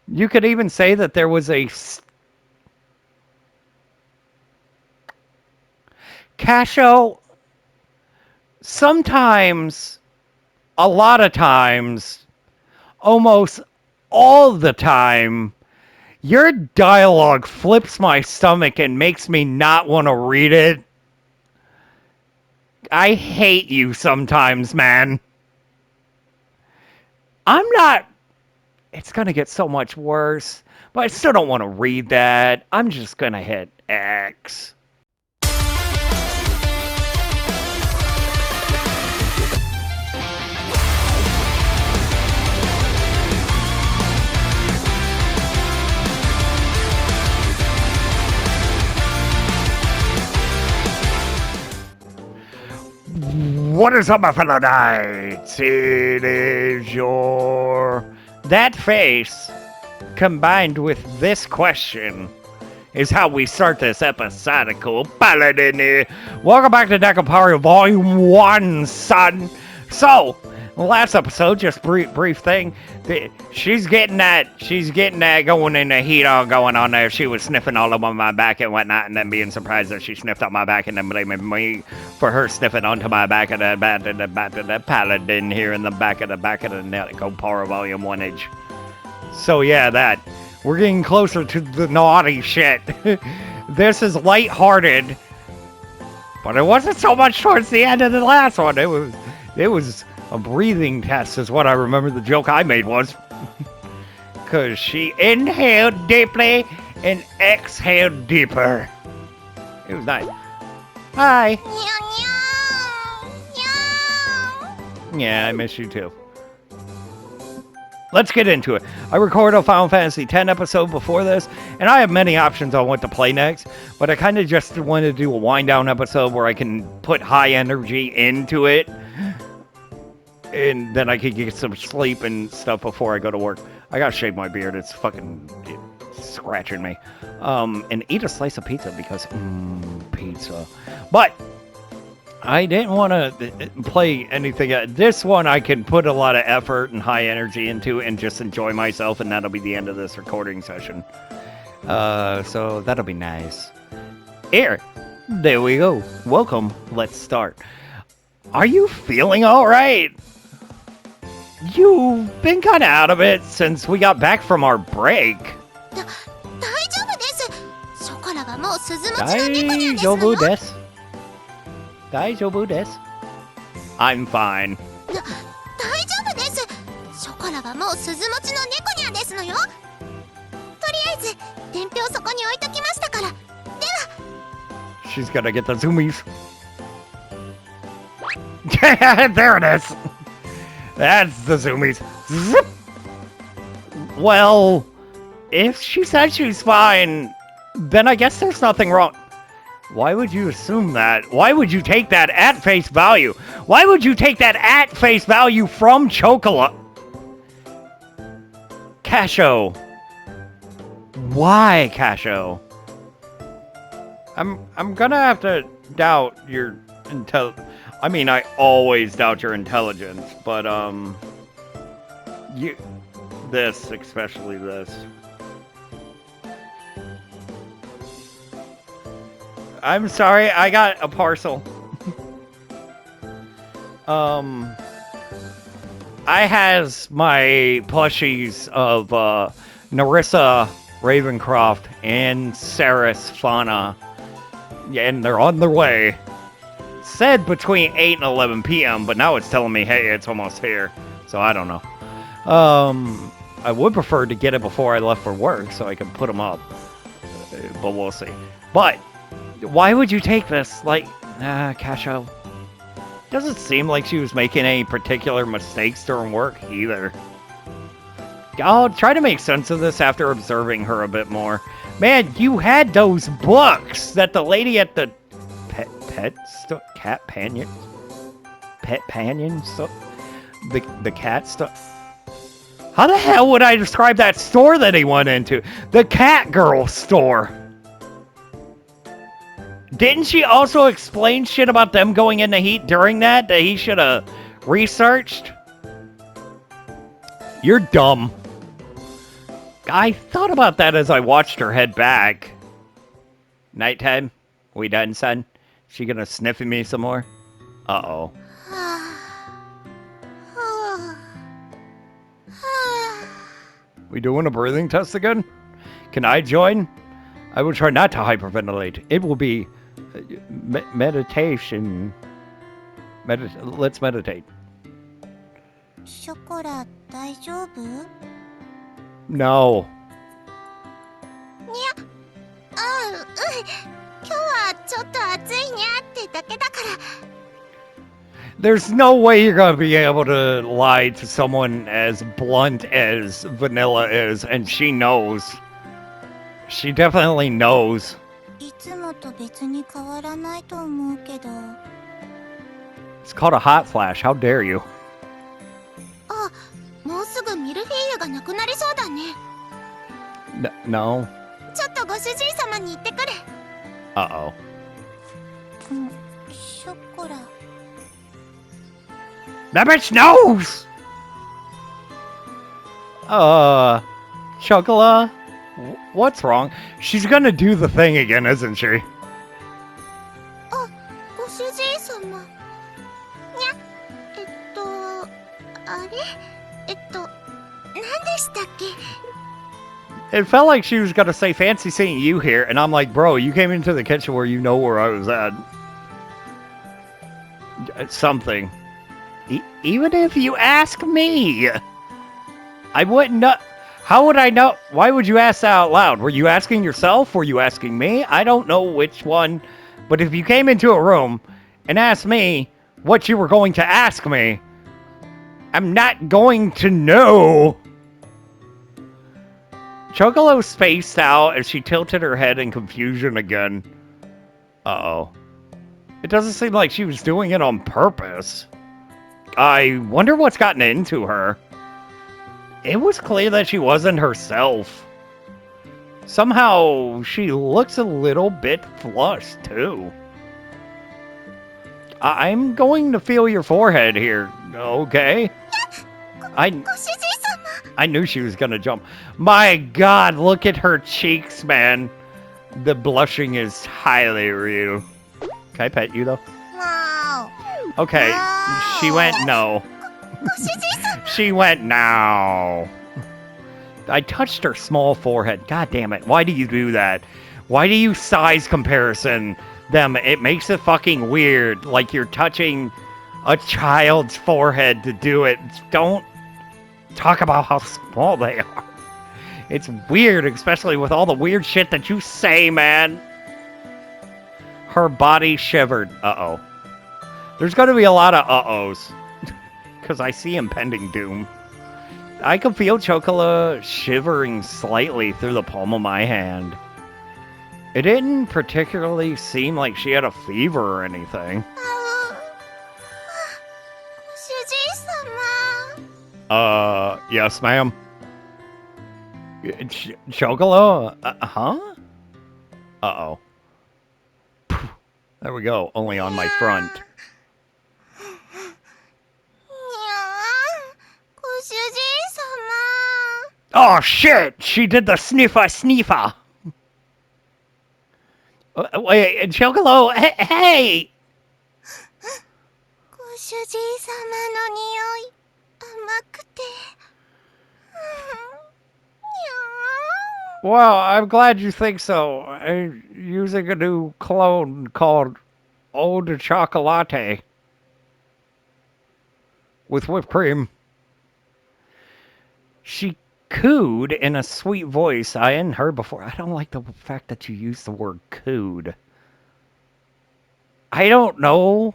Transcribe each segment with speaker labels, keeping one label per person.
Speaker 1: You could even say that there was a Casho. Sometimes, a lot of times, almost all the time, your dialogue flips my stomach and makes me not want to read it. I hate you sometimes, man. I'm not. It's going to get so much worse, but I still don't want to read that. I'm just going to hit X. What is up, my fellow knights? It is your... That face, combined with this question, is how we start this episodical paladin. Welcome back to Nekopara Volume 1, son. So, last episode, just brief thing. She's getting that going in the heat all going on there. She was sniffing all over my back and whatnot, and then being surprised that she sniffed on my back, and then blaming me for her sniffing onto my back of the paladin here in the back of the Nekopara Volume 1-age. So yeah, that. We're getting closer to the naughty shit. This is lighthearted, but it wasn't so much towards the end of the last one. It was a breathing test is what I remember the joke I made was. Because she inhaled deeply and exhaled deeper. It was nice. Hi. Yeah, I miss you too. Let's get into it. I recorded a Final Fantasy X episode before this, and I have many options on what to play next, but I kind of just wanted to do a wind-down episode where I can put high energy into it, and then I could get some sleep and stuff before I go to work. I gotta shave my beard. It's fucking scratching me. And eat a slice of pizza because, pizza. But I didn't want to play anything. This one I can put a lot of effort and high energy into and just enjoy myself, and that'll be the end of this recording session. So that'll be nice. Here, there we go. Welcome. Let's start. Are you feeling all right? You've been kind of out of it since we got back from our break. 大丈夫です. I'm fine.
Speaker 2: 大丈夫です。ショコラはもう鈴持ちの猫ニャですのよ。とりあえず伝票そこに置いときましたから。では。
Speaker 1: She's gotta get the zoomies. There it is. That's the zoomies. Zip. Well, if she said she's fine, then I guess there's nothing wrong. Why would you assume that? Why would you take that at face value? Why would you take that at face value from Chocola? Casho. Why, Casho? I'm gonna have to doubt your I mean, I always doubt your intelligence, but especially this. I'm sorry, I got a parcel. I has my plushies of Narissa Ravencroft and Saris Fauna. Yeah, and they're on their way. Said between 8 and 11 p.m., but now it's telling me, hey, it's almost here. So I don't know. I would prefer to get it before I left for work so I can put them up. But we'll see. But why would you take this? Like, Casho. Doesn't seem like she was making any particular mistakes during work either. I'll try to make sense of this after observing her a bit more. Man, you had those books that the lady at the pet panion stuff, the cat stuff. How the hell would I describe that store that he went into? The cat girl store. Didn't she also explain shit about them going in the heat during that he should have researched? You're dumb. I thought about that as I watched her head back. Nighttime? We done, son? She gonna sniff at me some more? Uh-oh.
Speaker 2: はあはあ
Speaker 1: We doing a breathing test again? Can I join? I will try not to hyperventilate. It will be meditation. Let's meditate.
Speaker 2: ショコラ大丈夫？
Speaker 1: No.
Speaker 2: ああ、うん。今日はちょっと暑いにゃってだけだから。
Speaker 1: There's no way you're gonna be able to lie to someone as blunt as Vanilla is, and she knows. She definitely knows.
Speaker 2: いつもと別に変わらないと思うけど。
Speaker 1: It's called a hot flash. How dare you?
Speaker 2: あ、もうすぐミルフィーユがなくなりそうだね。
Speaker 1: No.
Speaker 2: ちょっとご主人様に言ってくる。
Speaker 1: Uh-oh.
Speaker 2: うん、ショコラ。
Speaker 1: That bitch knows! Chocola? What's wrong? She's gonna do the thing again, isn't she?
Speaker 2: あ、ご主人様。にゃ、あれ何でしたっけ？
Speaker 1: It felt like she was gonna say, fancy seeing you here, and I'm like, bro, you came into the kitchen where you know where I was at. Something. Even if you ask me, I wouldn't know. How would I know? Why would you ask that out loud? Were you asking yourself? Were you asking me? I don't know which one. But if you came into a room and asked me what you were going to ask me, I'm not going to know. Chocolo spaced out as she tilted her head in confusion again. Uh-oh. It doesn't seem like she was doing it on purpose. I wonder what's gotten into her. It was clear that she wasn't herself. Somehow, she looks a little bit flushed, too. I'm going to feel your forehead here, okay? I knew she was gonna jump. My God, look at her cheeks, man. The blushing is highly real. Can I pet you, though?
Speaker 2: No.
Speaker 1: Okay, she went no. She went no. I touched her small forehead. God damn it. Why do you do that? Why do you size comparison them? It makes it fucking weird. Like you're touching a child's forehead to do it. Don't talk about how small they are. It's weird, especially with all the weird shit that you say, man. Her body shivered. Uh-oh. There's going to be a lot of uh-ohs. Because I see impending doom. I can feel Chocola shivering slightly through the palm of my hand. It didn't particularly seem like she had a fever or anything.
Speaker 2: 主人様。
Speaker 1: Yes, ma'am. Chocola? Huh? Uh-oh. There we go. Only on my front.
Speaker 2: ご主人様。
Speaker 1: Oh, shit! She did the sniffer. Wait, Chocolo, hey!
Speaker 2: ご主人様の匂い甘くて。
Speaker 1: Well, I'm glad you think so. I'm using a new clone called Eau de Chocolate with whipped cream. She cooed in a sweet voice I hadn't heard before. I don't like the fact that you use the word cooed. I don't know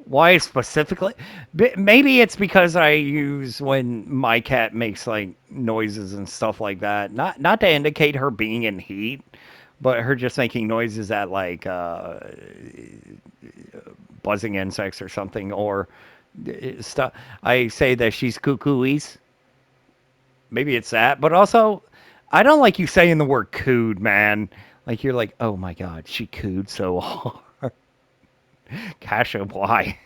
Speaker 1: why specifically. Maybe it's because I use when my cat makes like noises and stuff like that. Not to indicate her being in heat, but her just making noises at like buzzing insects or something, or stuff. I say that she's cuckooies. Maybe it's that, but also I don't like you saying the word cooed, man. Like you're like, oh my God, she cooed so hard. Kasha, why?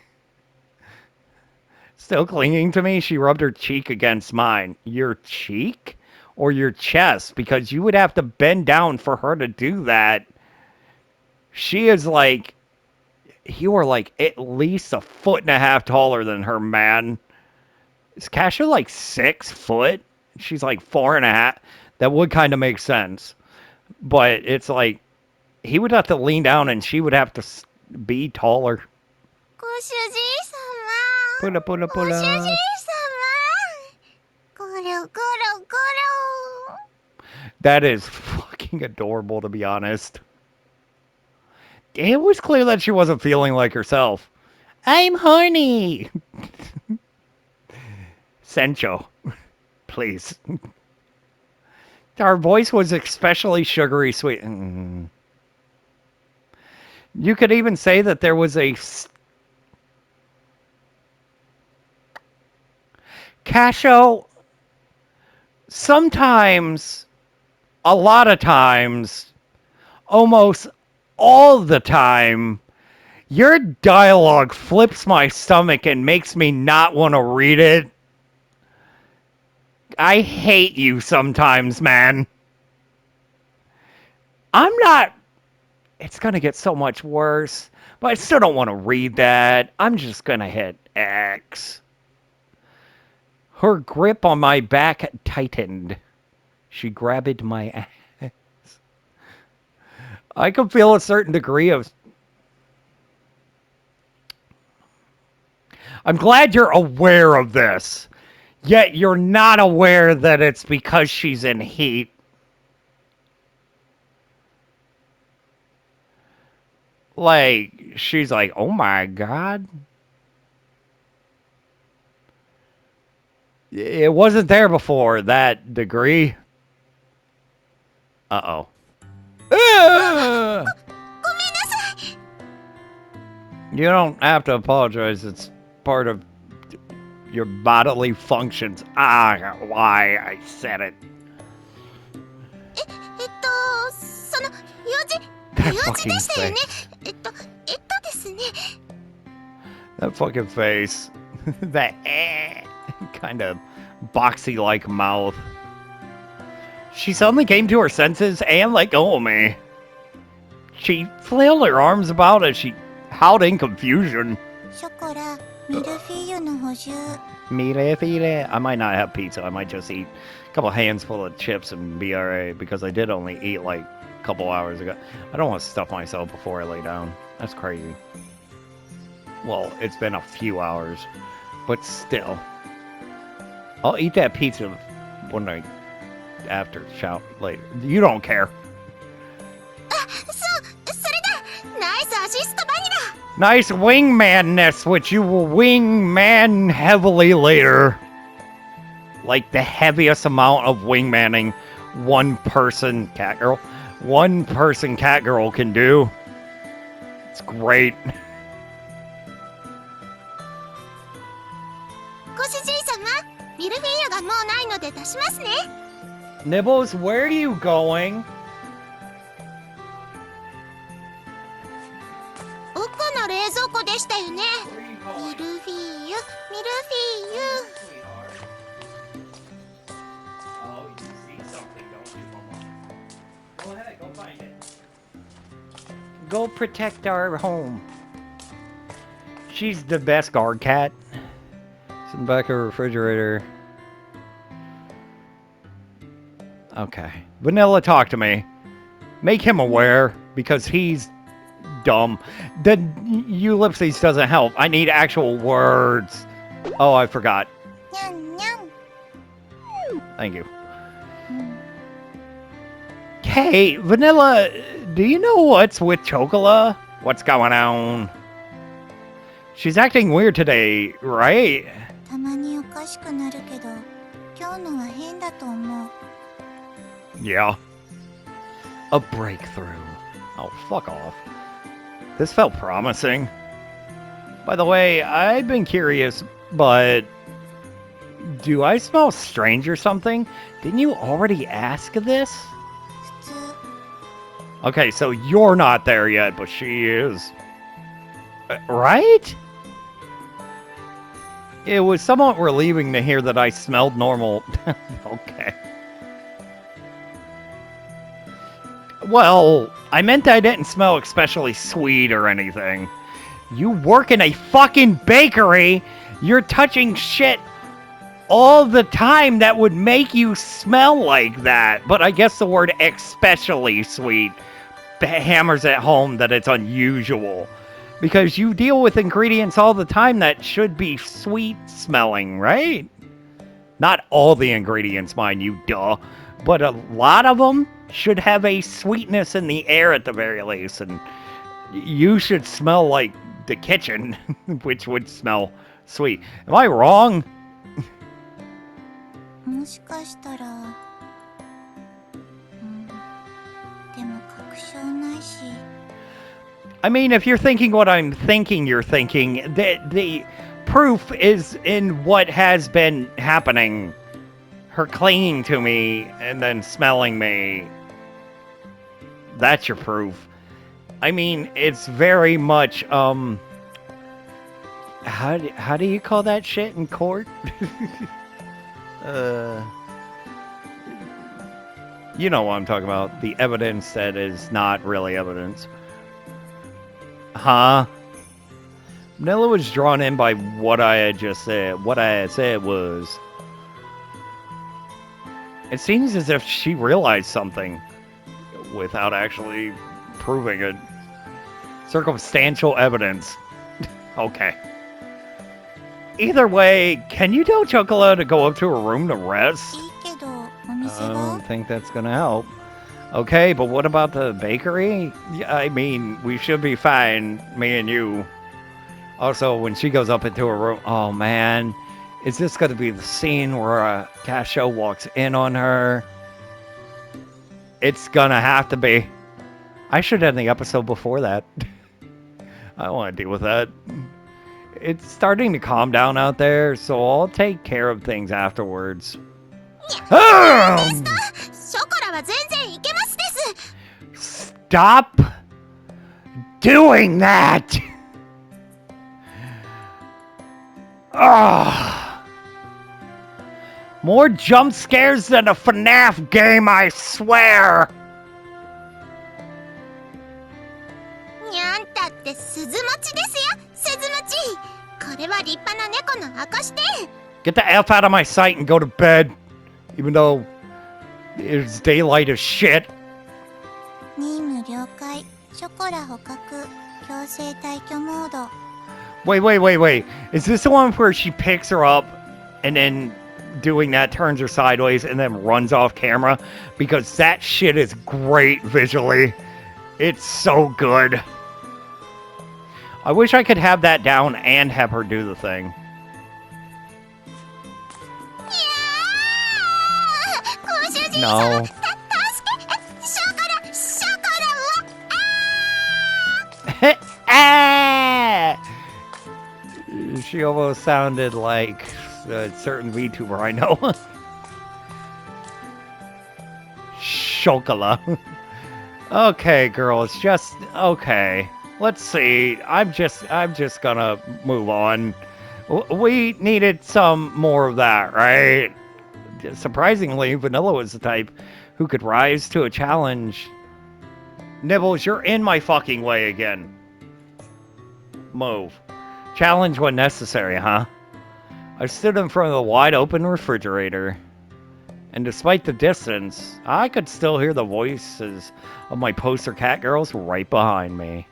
Speaker 1: Still clinging to me, she rubbed her cheek against mine. Your cheek? or your chest because you would have to bend down for her to do that. She is like, you are like at least a foot and a half taller than her, man. Is Kasha like 6 foot? She's like 4.5. That would kind of make sense. But it's like, he would have to lean down and she would have to be taller.
Speaker 2: ご主人様
Speaker 1: Pula, pula,
Speaker 2: ご主人
Speaker 1: pula.
Speaker 2: 様ゴロゴロゴロ
Speaker 1: That is fucking adorable, to be honest. It was clear that she wasn't feeling like herself. I'm horny. Sencho, please. Our voice was especially sugary sweet. You could even say that there was a... Casho, sometimes, a lot of times, almost all the time, your dialogue flips my stomach and makes me not want to read it. I hate you sometimes, man. I'm not... It's going to get so much worse, but I still don't want to read that. I'm just going to hit X. Her grip on my back tightened. She grabbed my ass. I can feel a certain degree of... I'm glad you're aware of this. Yet you're not aware that it's because she's in heat. Like, she's like, oh my god. It wasn't there before, that degree. Uh-oh. You don't have to apologize. It's part of your bodily functions. Why I said it.
Speaker 2: その用事
Speaker 1: That
Speaker 2: 用事
Speaker 1: fucking
Speaker 2: でしたよね
Speaker 1: face.
Speaker 2: ですね
Speaker 1: That fucking face. That kind of boxy-like mouth. She suddenly came to her senses and let go of me. She flailed her arms about as she howled in confusion.
Speaker 2: ショコラミルフィーユの補充
Speaker 1: Mire, file. I might not have pizza. I might just eat a couple hands full of chips and be alright because I did only eat like a couple hours ago. I don't want to stuff myself before I lay down. That's crazy. Well, it's been a few hours, but still. I'll eat that pizza one night after shout later. You don't care.
Speaker 2: それだナイスアシストバニラ
Speaker 1: Nice wingmanness, which you will wingman heavily later. Like the heaviest amount of wingmanning one person catgirl can do. It's great.
Speaker 2: ご主人様ミルフィーユがもうないので出しますね
Speaker 1: Nibbles, where are you going?
Speaker 2: 奥の冷蔵庫でしたよねミルフィーユミルフィーユ
Speaker 1: Oh, you see something, don't you, Mama? Go ahead, go find it. Go protect our home. She's the best guard cat. It's in the back of the refrigerator. Okay. Vanilla, talk to me. Make him aware, because he's dumb. The ellipses doesn't help. I need actual words. Oh, I forgot.
Speaker 2: にゃんにゃん
Speaker 1: Thank you. Hey, Vanilla, do you know what's with Chocola? What's going on? She's acting weird today, right?
Speaker 2: たまにおかしくなるけど今日のは変だと思う
Speaker 1: Yeah. A breakthrough. Oh, fuck off. This felt promising. By the way, I've been curious, but... Do I smell strange or something? Didn't you already ask this?
Speaker 2: 普通
Speaker 1: Okay, so you're not there yet, but she is. Right? It was somewhat relieving to hear that I smelled normal. Okay. Well, I meant I didn't smell especially sweet or anything. You work in a fucking bakery. You're touching shit all the time that would make you smell like that. But I guess the word especially sweet hammers at home that it's unusual. Because you deal with ingredients all the time that should be sweet smelling, right? Not all the ingredients, mind you, duh. But a lot of them should have a sweetness in the air at the very least. And you should smell like the kitchen, which would smell sweet. Am I wrong?
Speaker 2: もしかしたら、でも確証ないし。
Speaker 1: I mean, if you're thinking what I'm thinking you're thinking, the proof is in what has been happening. Her clinging to me and then smelling me. That's your proof. I mean, it's very much, how do you call that shit in court? You know what I'm talking about. The evidence that is not really evidence. Huh? Manila was drawn in by what I had just said. What I had said was... It seems as if she realized something without actually proving it. Circumstantial evidence. Okay. Either way, can you tell Chocola to go up to her room to rest?
Speaker 2: いいけど、お店
Speaker 1: I
Speaker 2: が
Speaker 1: don't think that's gonna help. Okay, but what about the bakery? I mean, we should be fine, me and you. Also, when she goes up into her room, oh man, is this gonna be the scene where Casho walks in on her? It's gonna have to be. I should end the episode before that. I don't want to deal with that. It's starting to calm down out there, so I'll take care of things afterwards.
Speaker 2: ショコラは全然いけますです。
Speaker 1: Stop doing that! Ugh. More jump scares than a FNAF game, I swear!
Speaker 2: にゃんたって鈴持ちですよ、鈴持ち。これは立派な猫の証で。
Speaker 1: Get the F out of my sight and go to bed, even though it's daylight as shit.
Speaker 2: 任務了解。ショコラ捕獲。強制退去モード。
Speaker 1: Wait. Is this the one where she picks her up and then doing that turns her sideways and then runs off camera? Because that shit is great visually. It's so good. I wish I could have that down and have her do the thing.
Speaker 2: ご主人
Speaker 1: No.
Speaker 2: 助け。ショコラは。
Speaker 1: Ah! She almost sounded like a certain VTuber I know. Chocola. Okay, girls, just okay. Let's see. I'm just gonna move on. We needed some more of that, right? Surprisingly, Vanilla was the type who could rise to a challenge. Nibbles, you're in my fucking way again. Move. Challenge when necessary, huh? I stood in front of the wide open refrigerator. And despite the distance, I could still hear the voices of my poster cat girls right behind me.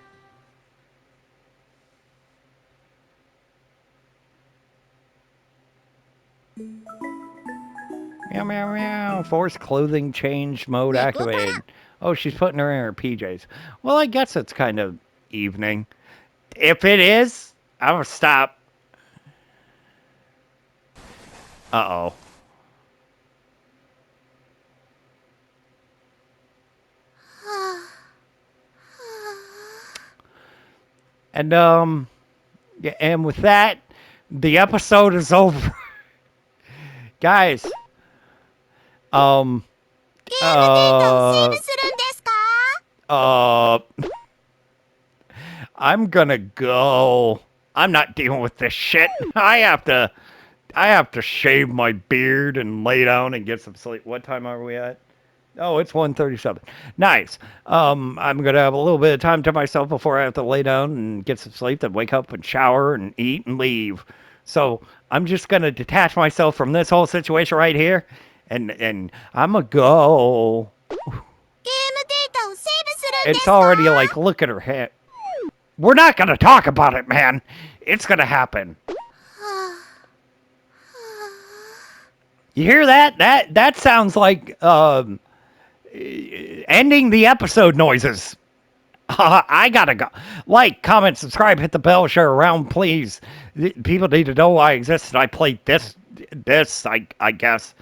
Speaker 1: Meow, meow, meow. Forced clothing change mode activated. Oh, she's putting her in her PJs. Well, I guess it's kind of evening. If it is, I'm gonna stop. Uh-oh. And, yeah, and with that, the episode is over. Guys,
Speaker 2: ゲームデータをセーブするんですか？
Speaker 1: I'm gonna go. I'm not dealing with this shit. I have to shave my beard and lay down and get some sleep. What time are we at? Oh, it's 1:37. Nice. I'm gonna have a little bit of time to myself before I have to lay down and get some sleep, then wake up and shower and eat and leave. So I'm just gonna detach myself from this whole situation right here, and I'm gonna go.
Speaker 2: ゲームデータをセーブするんで
Speaker 1: It's
Speaker 2: すか？
Speaker 1: already like, look at her head. We're not gonna talk about it, man. It's gonna happen. You hear that? That sounds like ending the episode noises. I gotta go. Like, comment, subscribe, hit the bell, share around, please. People need to know I exist and I played this, I guess.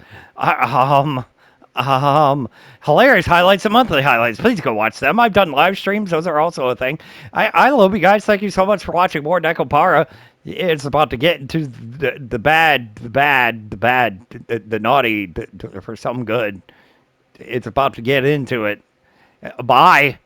Speaker 1: Um, Hilarious highlights and monthly highlights. Please go watch them. I've done live streams. Those are also a thing. I love you guys. Thank you so much for watching more Nekopara. It's about to get into the bad, the naughty, for some good. It's about to get into it. Bye.